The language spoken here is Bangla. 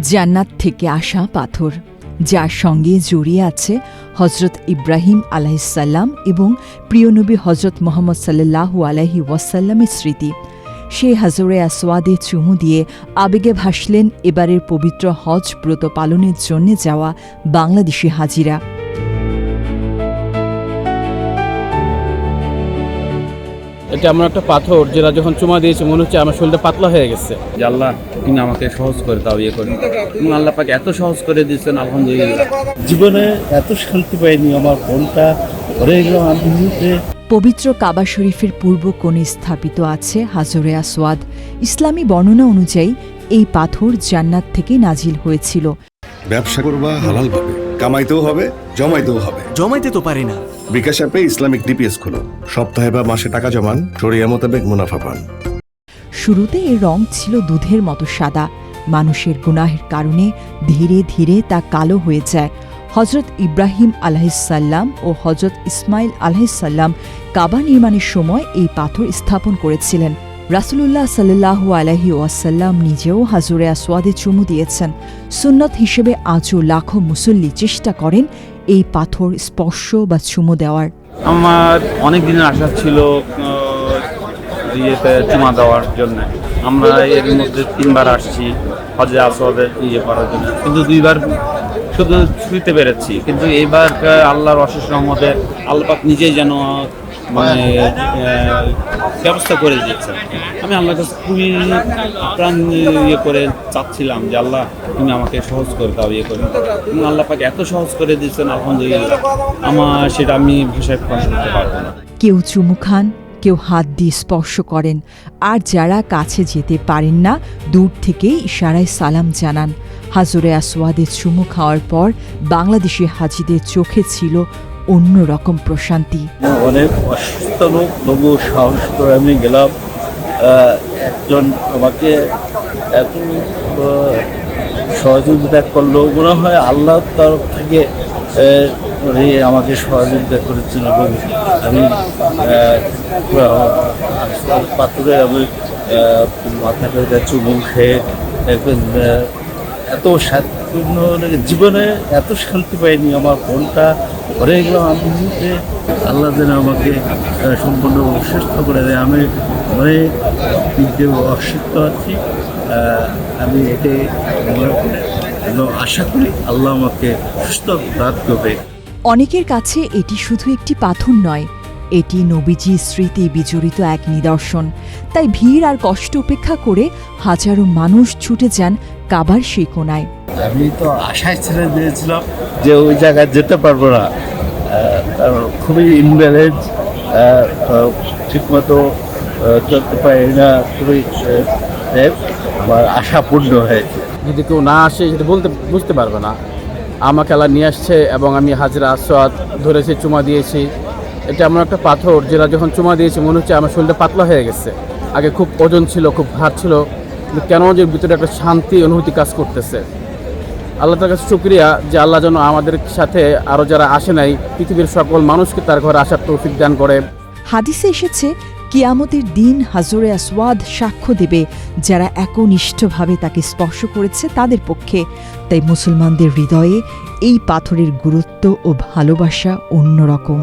জান্নাত থেকে আসা পাথর, যার সঙ্গে জড়িয়ে আছে হজরত ইব্রাহিম আলাইহিসসালাম এবং প্রিয় নবী হজরত মোহাম্মদ সাল্লাল্লাহু আলাইহি ওয়াসাল্লামের স্মৃতি। সেই হাজরে আসওয়াদে চুমু দিয়ে আবেগে ভাসলেন এবারের পবিত্র হজ ব্রত পালনের জন্য যাওয়া বাংলাদেশি হাজিরা। এটা এমন একটা পাথর যেটা যখন চুমা দিয়েছে মনে হচ্ছে আমার শরীরটা পাতলা হয়ে গেছে। যে আল্লাহ তুমি আমাকে সহজ করে দাও, করি এবং আল্লাহ পাকে এত সহজ করে দিয়েছেন, আলহামদুলিল্লাহ। জীবনে এত শান্তি পাইনি, আমার মনটা ভরে গেল আনন্দে। পবিত্র কাবা শরীফের পূর্ব কোণে স্থাপিত আছে হাজরে আসওয়াদ। ইসলামী বর্ণনা অনুযায়ী এই পাথর জান্নাত থেকে নাজিল হয়েছিল। ব্যবসা করবা হালালভাবে, কামাইতেও হবে, জমাইতেও হবে। জমাইতে তো পারি না। বিকাশ অ্যাপে ইসলামিক ডিপিএস খোলো, সপ্তাহে বা মাসে টাকা জমান, শরিয়া মোতাবেক মুনাফা পান। শুরুতে এর রং ছিল দুধের মতো সাদা। মানুষের গুনাহের কারণে ধীরে ধীরে তা কালো হয়ে যায়। হজরত ইব্রাহিম আলাইহিসসালাম ও হজরত ইসমাইল আলাইহিসসালাম কাবা নির্মাণের সময় এই পাথর স্থাপন করেছিলেন। রাসূলুল্লাহ সাল্লাল্লাহু আলাইহি ওয়াসাল্লাম নিজেও হাজরে আসওয়াদে চুমু দিয়েছেন। সুন্নত হিসেবে আজও লাখো মুসল্লি চেষ্টা করেন এই পাথর স্পর্শ বা চুমু দেওয়ার। আমার অনেক দিনের আশা ছিল চুমা দেওয়ার জন্য। আমরা এর মধ্যে 3 বার আসছি হজে আসওয়াদে করার জন্য, কিন্তু 2 বার শুধু ছুঁতে পেরেছি। কিন্তু এইবার আল্লাহর অশেষ রহমতে আল্লাহ পাক নিজেই যেন মানে ব্যবস্থা করে দিয়েছেন। আমি আল্লাহর কাছে খুবই প্রাণ করে চাচ্ছিলাম যে আল্লাহ তুমি আমাকে সহজ করে দাও, করি এবং আল্লাহ পাক এত সহজ করে দিয়েছেন, আলহামদুলিল্লাহ। আমার সেটা আমি ভাষায় প্রকাশ করতে পারবো না। কেউ চুমু খান, কেউ হাত দিয়ে স্পর্শ করেন, আর যারা কাছে যেতে পারেন না দূর থেকেই ইশারায় সালাম জানান। হাজরে আসওয়াদে চুমু খাওয়ার পর বাংলাদেশি হাজিদের চোখে ছিল অন্যরকম প্রশান্তি। অনেক অসুস্থ লোক, তবু সাহস করে আমি গেলাম। একজন আমাকে এত সহযোগিতা করলো, মনে হয় আল্লাহর তরফ থেকে আমাকে সহযোগিতা করেছিল। আমি পাথরে আমি মাথা করে চুমু খেয়ে এত শান্তিপূর্ণ জীবনে এত শান্তি পাইনি, আমার মনটা ভরে গেল আনন্দে। আল্লাহ যেন আমাকে সম্পূর্ণ সুস্থ করে দেয়। আমি অনেক দিকে অসুস্থ আছি, আমি এটাই মনে করে আশা করি আল্লাহ আমাকে সুস্থ রাত করবে। অনেকের কাছে এটি শুধু একটি পাথর নয়, এটি নবীজির স্মৃতি বিজড়িত এক নিদর্শন। তাই ভিড় আর কষ্ট উপেক্ষা করে হাজারো মানুষ ছুটে যান কাবার সেই কোণায়। আমি তো আশায় ছেড়ে দিয়েছিলাম যে ওই জায়গায় যেতে পারবো না, খুবই ইনব্যালেন্স, ঠিকমতো চলতে পারি না। খুবই আমার আশা পূর্ণ হয়েছে। যদি কেউ না আসে সেটা বুঝতে পারবে না। আমাকে আল্লাহ নিয়ে আসছে এবং আমি হাজরে আসওয়াদ ধরেছি, চুমা দিয়েছি। এটা এমন একটা পাথর যেটা যখন চুমা দিয়েছি মনে হচ্ছে আমার শরীরটা পাতলা হয়ে গেছে। আগে খুব ওজন ছিল, খুব ভার ছিল, কিন্তু কেন যে ভিতরে একটা শান্তি অনুভূতি কাজ করতেছে। আল্লাহ তার কাছে শুকরিয়া যে আল্লাহ যেন আমাদের সাথে আরও যারা আসে নাই পৃথিবীর সকল মানুষকে তার ঘরে আসার তৌফিক দান করে। হাদিসে এসেছে কিয়ামতের দিন হাজরে আসওয়াদ সাক্ষ্য দেবে যারা একনিষ্ঠভাবে তাকে স্পর্শ করেছে তাদের পক্ষে। তাই মুসলমানদের হৃদয়ে এই পাথরের গুরুত্ব ও ভালোবাসা অন্যরকম।